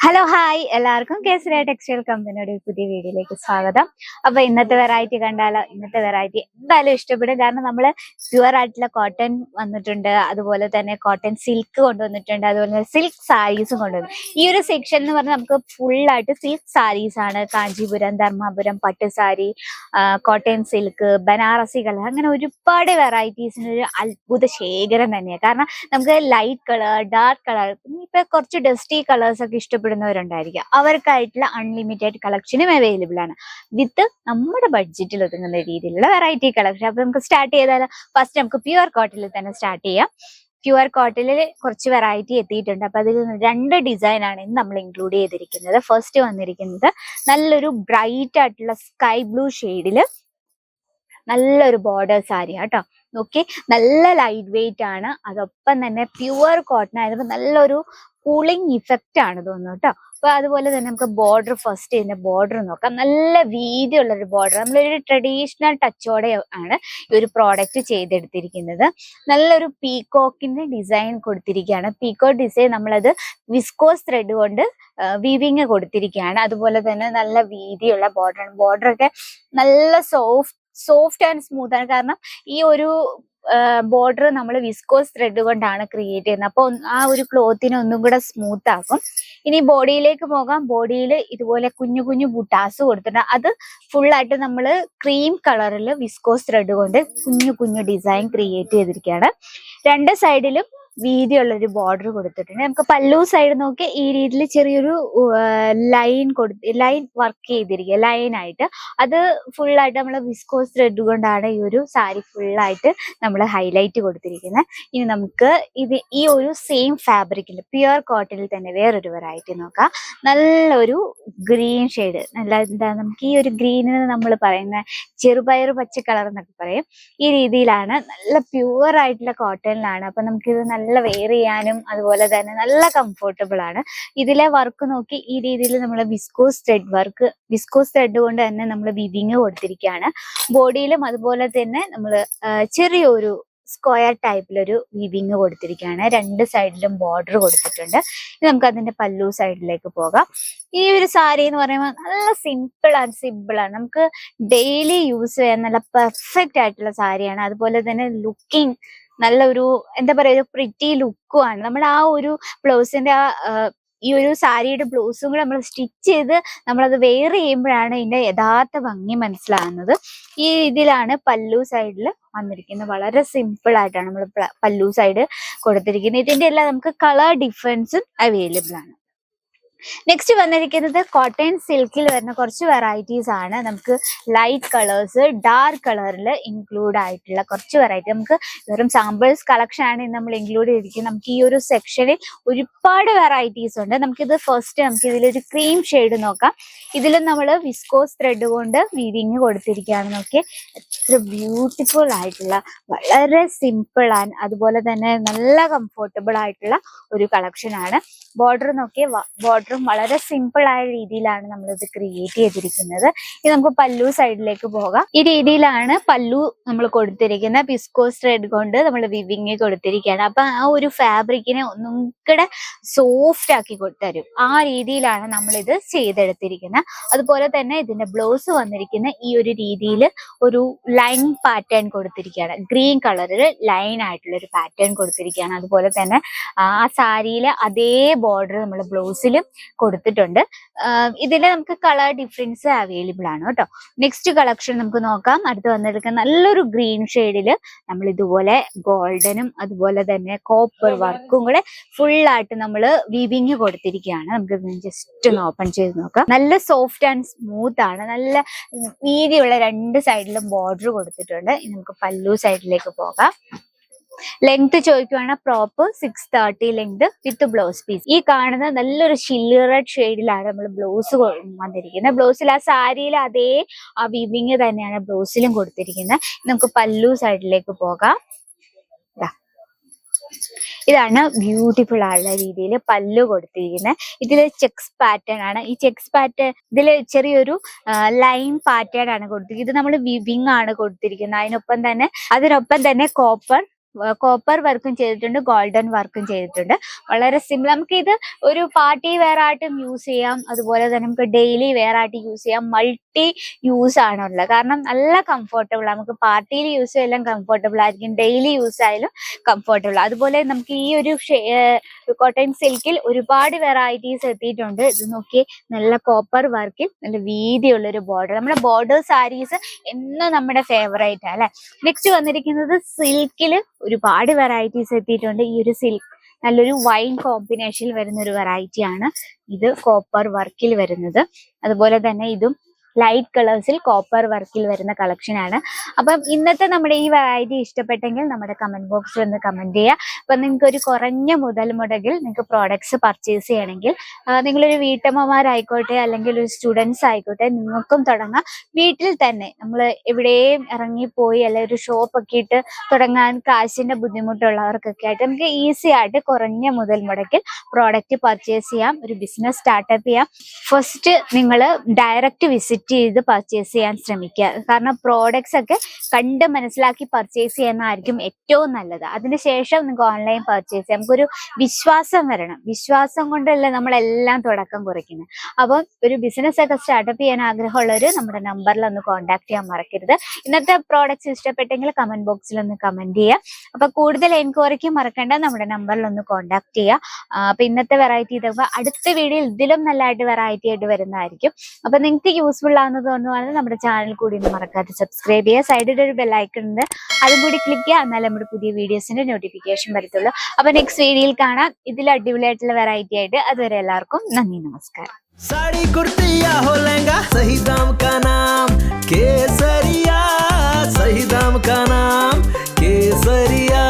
Hello hi എല്ലാവർക്കും Kesariya textile കമ്പനിയുടെ പുതിയ വീഡിയോയിലേക്ക് സ്വാഗതം. അപ്പൊ ഇന്നത്തെ വെറൈറ്റി കണ്ടാലോ? ഇന്നത്തെ വെറൈറ്റി എന്തായാലും ഇഷ്ടപ്പെടും. കാരണം നമ്മള് പ്യുവർ ആയിട്ടുള്ള കോട്ടൺ വന്നിട്ടുണ്ട്, അതുപോലെ തന്നെ കോട്ടൺ സിൽക്ക് കൊണ്ടുവന്നിട്ടുണ്ട്, അതുപോലെ തന്നെ സിൽക്ക് സാരീസും കൊണ്ടുവന്നു. ഈ ഒരു സെക്ഷൻ എന്ന് പറഞ്ഞാൽ നമുക്ക് ഫുൾ ആയിട്ട് സിൽക്ക് സാരീസ് ആണ്. കാഞ്ചീപുരം, ധർമ്മപുരം പട്ട് sari, cotton silk, Banarasi colour, അങ്ങനെ ഒരുപാട് വെറൈറ്റീസിന് ഒരു അത്ഭുത ശേഖരം തന്നെയാണ്. കാരണം നമുക്ക് ലൈറ്റ് കളർ, ഡാർക്ക് കളർ, ഇപ്പൊ കുറച്ച് ഡസ്റ്റി കളേഴ്സ് ഒക്കെ ഇഷ്ടപ്പെടുന്നവരുണ്ടായിരിക്കും. അവർക്കായിട്ടുള്ള അൺലിമിറ്റഡ് കളക്ഷനും അവൈലബിൾ ആണ്, വിത്ത് നമ്മുടെ ബഡ്ജറ്റിൽ ഒതുങ്ങുന്ന രീതിയിലുള്ള വെറൈറ്റി കളക്ഷൻ. അപ്പൊ നമുക്ക് സ്റ്റാർട്ട് ചെയ്താൽ ഫസ്റ്റ് നമുക്ക് പ്യുവർ കോട്ടണിൽ തന്നെ സ്റ്റാർട്ട് ചെയ്യാം. പ്യുവർ കോട്ടണിൽ കുറച്ച് വെറൈറ്റി എത്തിയിട്ടുണ്ട്. അപ്പൊ അതിൽ 2 ഡിസൈൻ ആണ് ഇന്ന് നമ്മൾ ഇൻക്ലൂഡ് ചെയ്തിരിക്കുന്നത്. ഫസ്റ്റ് വന്നിരിക്കുന്നത് നല്ലൊരു ബ്രൈറ്റ് ആയിട്ടുള്ള സ്കൈ ബ്ലൂ ഷെയ്ഡില് നല്ലൊരു ബോർഡർ സാരി കേട്ടോ. നോക്കി, നല്ല ലൈറ്റ് വെയിറ്റ് ആണ്, അതൊപ്പം തന്നെ പ്യുവർ കോട്ടൺ ആയതുകൊണ്ട് നല്ലൊരു കൂളിംഗ് ഇഫക്റ്റ് ആണ് തോന്നുന്നു കേട്ടോ. അപ്പൊ അതുപോലെ തന്നെ നമുക്ക് ബോർഡർ, ഫസ്റ്റ് ഇതിന്റെ ബോർഡർ നോക്കാം. നല്ല വീതിയുള്ളൊരു ബോർഡർ, നമ്മളൊരു ട്രഡീഷണൽ ടച്ചോടെ ആണ് ഈ ഒരു പ്രോഡക്റ്റ് ചെയ്തെടുത്തിരിക്കുന്നത്. നല്ലൊരു പീകോക്കിന്റെ ഡിസൈൻ കൊടുത്തിരിക്കുകയാണ്. പീകോക്ക് ഡിസൈൻ നമ്മളത് വിസ്കോസ് ത്രെഡ് കൊണ്ട് വീവിങ് കൊടുത്തിരിക്കുകയാണ്. അതുപോലെ തന്നെ നല്ല വീതിയുള്ള ബോർഡർ, ബോർഡർ ഒക്കെ നല്ല സോഫ്റ്റ് ആൻഡ് സ്മൂത്ത് ആണ്. കാരണം ഈ ഒരു ബോർഡർ നമ്മൾ വിസ്കോസ് ത്രെഡ് കൊണ്ടാണ് ക്രിയേറ്റ് ചെയ്യുന്നത്. അപ്പൊ ആ ഒരു ക്ലോത്തിനെ ഒന്നും കൂടെ സ്മൂത്ത് ആക്കും. ഇനി ബോഡിയിലേക്ക് പോകാം. ബോഡിയിൽ ഇതുപോലെ കുഞ്ഞു കുഞ്ഞു ബുട്ടാസ് കൊടുത്തിട്ടുണ്ട്. അത് ഫുൾ ആയിട്ട് നമ്മൾ ക്രീം കളറിൽ വിസ്കോസ് ത്രെഡ് കൊണ്ട് കുഞ്ഞു കുഞ്ഞു ഡിസൈൻ ക്രിയേറ്റ് ചെയ്തിരിക്കുകയാണ്. 2 സൈഡിലും വീതിയുള്ളൊരു ബോർഡർ കൊടുത്തിട്ടുണ്ട്. നമുക്ക് പല്ലു സൈഡ് നോക്കി ഈ രീതിയിൽ ചെറിയൊരു ലൈൻ വർക്ക് ചെയ്തിരിക്കുക, ലൈനായിട്ട്. അത് ഫുള്ളായിട്ട് നമ്മൾ വിസ്കോസ് ത്രെഡ് കൊണ്ടാണ് ഈ ഒരു സാരി ഫുള്ളായിട്ട് നമ്മൾ ഹൈലൈറ്റ് കൊടുത്തിരിക്കുന്നത്. ഇനി നമുക്ക് ഈ ഒരു സെയിം ഫാബ്രിക്കിൽ പ്യുവർ കോട്ടണിൽ തന്നെ വേറൊരു വെറൈറ്റി നോക്കാം. നല്ലൊരു ഗ്രീൻ ഷെയ്ഡ്, എന്താ നമുക്ക് ഈ ഒരു ഗ്രീനിന് നമ്മൾ പറയുന്ന ചെറുപയർ പച്ച കളർ എന്നൊക്കെ പറയും. ഈ രീതിയിലാണ്, നല്ല പ്യുവർ ആയിട്ടുള്ള കോട്ടണിലാണ്. അപ്പൊ നമുക്കിത് നല്ല വെയർ ചെയ്യാനും അതുപോലെ തന്നെ നല്ല കംഫർട്ടബിൾ ആണ്. ഇതിലെ വർക്ക് നോക്കി, ഈ രീതിയിൽ നമ്മൾ വിസ്കോസ് ത്രെഡ് കൊണ്ട് തന്നെ നമ്മൾ വിവിങ് കൊടുത്തിരിക്കുകയാണ്. ബോഡിയിലും അതുപോലെ തന്നെ നമ്മൾ ചെറിയൊരു സ്ക്വയർ ടൈപ്പിലൊരു വിവിങ് കൊടുത്തിരിക്കുകയാണ്. 2 സൈഡിലും ബോർഡർ കൊടുത്തിട്ടുണ്ട്. ഇനി നമുക്ക് അതിന്റെ പല്ലു സൈഡിലേക്ക് പോകാം. ഈ ഒരു സാരി എന്ന് പറയുമ്പോൾ നല്ല സിമ്പിൾ ആണ്, നമുക്ക് ഡെയിലി യൂസ് ചെയ്യാൻ നല്ല പെർഫെക്റ്റ് ആയിട്ടുള്ള സാരിയാണ്. അതുപോലെ തന്നെ ലുക്കിംഗ് നല്ലൊരു എന്താ പറയാ, ഒരു പ്രിറ്റി ലുക്കും ആണ്. നമ്മുടെ ആ ഒരു ബ്ലൗസിന്റെ ഈ ഒരു സാരിയുടെ ബ്ലൗസും കൂടെ നമ്മൾ സ്റ്റിച്ച് ചെയ്ത് നമ്മളത് വെയർ ചെയ്യുമ്പോഴാണ് ഇതിന്റെ യഥാർത്ഥ ഭംഗി മനസ്സിലാകുന്നത്. ഈ ഇതിലാണ് പല്ലു സൈഡിൽ വന്നിരിക്കുന്നത്. വളരെ സിമ്പിൾ ആയിട്ടാണ് നമ്മൾ പല്ലു സൈഡ് കൊടുത്തിരിക്കുന്നത്. ഇതിന്റെ എല്ലാം നമുക്ക് കളർ ഡിഫറൻസും അവൈലബിൾ ആണ്. നെക്സ്റ്റ് വന്നിരിക്കുന്നത് കോട്ടൺ സിൽക്കിൽ വരുന്ന കുറച്ച് വെറൈറ്റീസ് ആണ്. നമുക്ക് ലൈറ്റ് കളേഴ്സ്, ഡാർക്ക് കളറിൽ ഇൻക്ലൂഡ് ആയിട്ടുള്ള കുറച്ച് വെറൈറ്റി, നമുക്ക് വെറും സാമ്പിൾസ് കളക്ഷൻ ആണ് നമ്മൾ ഇൻക്ലൂഡ് ചെയ്തിരിക്കുന്നത്. നമുക്ക് ഈ ഒരു സെക്ഷനിൽ ഒരുപാട് വെറൈറ്റീസ് ഉണ്ട്. നമുക്കിത് ഫസ്റ്റ് നമുക്ക് ഇതിലൊരു ക്രീം ഷെയ്ഡ് നോക്കാം. ഇതിലും നമ്മൾ വിസ്കോസ് ത്രെഡ് കൊണ്ട് വീവിങ് കൊടുത്തിരിക്കുകയാണ്. നോക്കി, എത്ര ബ്യൂട്ടിഫുൾ ആയിട്ടുള്ള, വളരെ സിമ്പിൾ ആൻഡ് അതുപോലെ തന്നെ നല്ല കംഫർട്ടബിൾ ആയിട്ടുള്ള ഒരു കളക്ഷൻ ആണ്. ബോർഡർ നോക്കിയ ബോർഡറും വളരെ സിമ്പിൾ ആയ രീതിയിലാണ് നമ്മൾ ഇത് ക്രിയേറ്റ് ചെയ്തിരിക്കുന്നത്. ഇനി നമുക്ക് പല്ലു സൈഡിലേക്ക് പോകാം. ഈ രീതിയിലാണ് പല്ലു നമ്മൾ കൊടുത്തിരിക്കുന്നത്. വിസ്കോസ് ത്രെഡ് കൊണ്ട് നമ്മൾ വിവിങ് കൊടുത്തിരിക്കുകയാണ്. അപ്പൊ ആ ഒരു ഫാബ്രിക്കിനെ ഒന്നും കൂടെ സോഫ്റ്റ് ആക്കി തരും. ആ രീതിയിലാണ് നമ്മൾ ഇത് ചെയ്തെടുത്തിരിക്കുന്നത്. അതുപോലെ തന്നെ ഇതിന്റെ ബ്ലൗസ് വന്നിരിക്കുന്ന ഈ ഒരു രീതിയിൽ ഒരു ലൈൻ പാറ്റേൺ കൊടുത്തിരിക്കുകയാണ്. ഗ്രീൻ കളറിൽ ലൈൻ ആയിട്ടുള്ള ഒരു പാറ്റേൺ കൊടുത്തിരിക്കുകയാണ്. അതുപോലെ തന്നെ ആ സാരിയിലെ അതേ ബോർഡർ നമ്മൾ ബ്ലൗസിലും കൊടുത്തിട്ടുണ്ട്. ഇതില് നമുക്ക് കളർ ഡിഫറൻസ് അവൈലബിൾ ആണ് കേട്ടോ. നെക്സ്റ്റ് കളക്ഷൻ നമുക്ക് നോക്കാം. അടുത്ത് വന്നിരിക്കുന്ന നല്ലൊരു ഗ്രീൻ ഷെയ്ഡില് നമ്മൾ ഇതുപോലെ ഗോൾഡനും അതുപോലെ തന്നെ കോപ്പർ വർക്കും കൂടെ ഫുൾ ആയിട്ട് നമ്മൾ വീവിങ് കൊടുത്തിരിക്കുകയാണ്. നമുക്ക് ജസ്റ്റ് ഒന്ന് ഓപ്പൺ ചെയ്ത് നോക്കാം. നല്ല സോഫ്റ്റ് ആൻഡ് സ്മൂത്ത് ആണ്. നല്ല വീതിയുള്ള 2 സൈഡിലും ബോർഡർ കൊടുത്തിട്ടുണ്ട്. ഇനി നമുക്ക് പല്ലു സൈഡിലേക്ക് പോകാം. ലെങ്ത് ചോദിക്കുവാണ്, proper 630 length with blouse piece. ഈ കാണുന്ന നല്ലൊരു ഷില്ലി റെഡ് ഷെയ്ഡിലാണ് നമ്മൾ ബ്ലൗസ് വന്നിരിക്കുന്നത്. ബ്ലൗസിൽ ആ സാരിയിൽ അതേ ആ വിവിങ് തന്നെയാണ് ബ്ലൗസിലും കൊടുത്തിരിക്കുന്നത്. നമുക്ക് പല്ലു സൈഡിലേക്ക് പോകാം. ഇതാണ് ബ്യൂട്ടിഫുൾ ആയുള്ള രീതിയിൽ പല്ലു കൊടുത്തിരിക്കുന്നത്. ഇതിൽ ചെക്സ് പാറ്റേൺ ആണ്. ഈ ചെക്സ് പാറ്റേൺ ഇതിൽ ചെറിയൊരു ലൈൻ പാറ്റേൺ ആണ് കൊടുത്തിരിക്കുന്നത്. ഇത് നമ്മൾ വിവിങ് ആണ് കൊടുത്തിരിക്കുന്നത്. അതിനൊപ്പം തന്നെ കോപ്പർ കോപ്പർ വർക്കും ചെയ്തിട്ടുണ്ട്, ഗോൾഡൻ വർക്കും ചെയ്തിട്ടുണ്ട്. വളരെ സിമ്പിൾ. നമുക്ക് ഇത് ഒരു പാർട്ടി വെയർ ആയിട്ടും യൂസ് ചെയ്യാം, അതുപോലെ തന്നെ നമുക്ക് ഡെയിലി വെയർ ആയിട്ട് യൂസ് ചെയ്യാം. മൾട്ടി യൂസ് ആണുള്ളത്, കാരണം നല്ല കംഫർട്ടബിൾ. നമുക്ക് പാർട്ടിയിൽ യൂസ് ചെയ്യാൻ കംഫർട്ടബിൾ ആയിരിക്കും, ഡെയിലി യൂസ് ആയാലും കംഫർട്ടബിൾ. അതുപോലെ നമുക്ക് ഈ ഒരു കോട്ടൺ സിൽക്കിൽ ഒരുപാട് വെറൈറ്റീസ് എത്തിയിട്ടുണ്ട്. ഇത് നോക്കി, നല്ല കോപ്പർ വർക്കിൽ നല്ല വീതിയുള്ള ഒരു ബോർഡർ. നമ്മുടെ ബോർഡർ സാരീസ് എന്നും നമ്മുടെ ഫേവറേറ്റ് അല്ലെ. നെക്സ്റ്റ് വന്നിരിക്കുന്നത് സിൽക്കിൽ ഒരുപാട് വെറൈറ്റീസ് എത്തിയിട്ടുണ്ട്. ഈ ഒരു സിൽക്ക് നല്ലൊരു വൈൻ കോമ്പിനേഷനിൽ വരുന്ന ഒരു വെറൈറ്റി ആണ് ഇത്, കോപ്പർ വർക്കിൽ വരുന്നത്. അതുപോലെ തന്നെ ഇതും ലൈറ്റ് കളേഴ്സിൽ കോപ്പർ വർക്കിൽ വരുന്ന കളക്ഷൻ ആണ്. അപ്പം ഇന്നത്തെ നമ്മുടെ ഈ വെറൈറ്റി ഇഷ്ടപ്പെട്ടെങ്കിൽ നമ്മുടെ കമന്റ് ബോക്സിൽ ഒന്ന് കമന്റ് ചെയ്യുക. അപ്പൊ നിങ്ങൾക്ക് ഒരു കുറഞ്ഞ മുതൽ മുടക്കിൽ നിങ്ങൾക്ക് പ്രോഡക്ട്സ് പർച്ചേസ് ചെയ്യണമെങ്കിൽ, നിങ്ങളൊരു വീട്ടമ്മമാരായിക്കോട്ടെ അല്ലെങ്കിൽ ഒരു സ്റ്റുഡൻസ് ആയിക്കോട്ടെ, നിങ്ങൾക്കും തുടങ്ങാം. വീട്ടിൽ തന്നെ നമ്മൾ എവിടെയും ഇറങ്ങിപ്പോയി അല്ലെങ്കിൽ ഒരു ഷോപ്പ് ഒക്കെ ഇട്ട് തുടങ്ങാൻ കാശിന്റെ ബുദ്ധിമുട്ടുള്ളവർക്കൊക്കെ ആയിട്ട് നമുക്ക് ഈസി ആയിട്ട് കുറഞ്ഞ മുതൽ മുടക്കിൽ പ്രോഡക്റ്റ് പർച്ചേസ് ചെയ്യാം, ഒരു ബിസിനസ് സ്റ്റാർട്ടപ്പ് ചെയ്യാം. ഫസ്റ്റ് നിങ്ങൾ ഡയറക്റ്റ് വിസിറ്റ് ചെയ്ത് പർച്ചേസ് ചെയ്യാൻ ശ്രമിക്കുക. കാരണം പ്രോഡക്ട്സ് ഒക്കെ കണ്ട് മനസ്സിലാക്കി പർച്ചേസ് ചെയ്യുന്നതായിരിക്കും ഏറ്റവും നല്ലത്. അതിനുശേഷം നിങ്ങൾക്ക് ഓൺലൈൻ പർച്ചേസ് ചെയ്യാം. നമുക്കൊരു വിശ്വാസം വരണം. വിശ്വാസം കൊണ്ടല്ലേ നമ്മളെല്ലാം തുടക്കം കുറിക്കുന്നത്. അപ്പം ഒരു ബിസിനസ് ഒക്കെ സ്റ്റാർട്ടപ്പ് ചെയ്യാൻ ആഗ്രഹമുള്ളവർ നമ്മുടെ നമ്പറിൽ ഒന്ന് കോൺടാക്ട് ചെയ്യാൻ മറക്കരുത്. ഇന്നത്തെ പ്രോഡക്ട്സ് ഇഷ്ടപ്പെട്ടെങ്കിൽ കമന്റ് ബോക്സിൽ ഒന്ന് കമന്റ് ചെയ്യുക. അപ്പൊ കൂടുതൽ എൻക്വയറിക്ക് മറക്കേണ്ട, നമ്മുടെ നമ്പറിൽ ഒന്ന് കോൺടാക്ട് ചെയ്യുക. അപ്പൊ ഇന്നത്തെ വെറൈറ്റി ഇതൊക്കെ അടുത്ത വീഡിയോയിൽ ഇതിലും നല്ലതായിട്ട് വെറൈറ്റി ആയിട്ട് വരുന്നതായിരിക്കും. അപ്പൊ നിങ്ങൾക്ക് യൂസ്ഫുൾ ആണെന്ന് തോന്നുവാണെങ്കിൽ നമ്മുടെ ചാനൽ കൂടി ഒന്ന് മറക്കാതെ സബ്സ്ക്രൈബ് ചെയ്യുക. സൈഡിൽ ഒരു ബെല്ലൈക്കൺ ഉണ്ട്, അതും കൂടി ക്ലിക്ക് ചെയ്യുക. എന്നാലും നമ്മുടെ പുതിയ വീഡിയോസിന്റെ നോട്ടിഫിക്കേഷൻ വരത്തുള്ളൂ. അപ്പൊ നെക്സ്റ്റ് വീഡിയോയിൽ കാണാം ഇതിൽ അടിപൊളിയായിട്ടുള്ള വെറൈറ്റി ആയിട്ട്. അതുവരെ എല്ലാവർക്കും നന്ദി, നമസ്കാരം. साड़ी कुर्ती या हो लहंगा, सही दाम का नाम केसरिया, सही दाम का नाम केसरिया.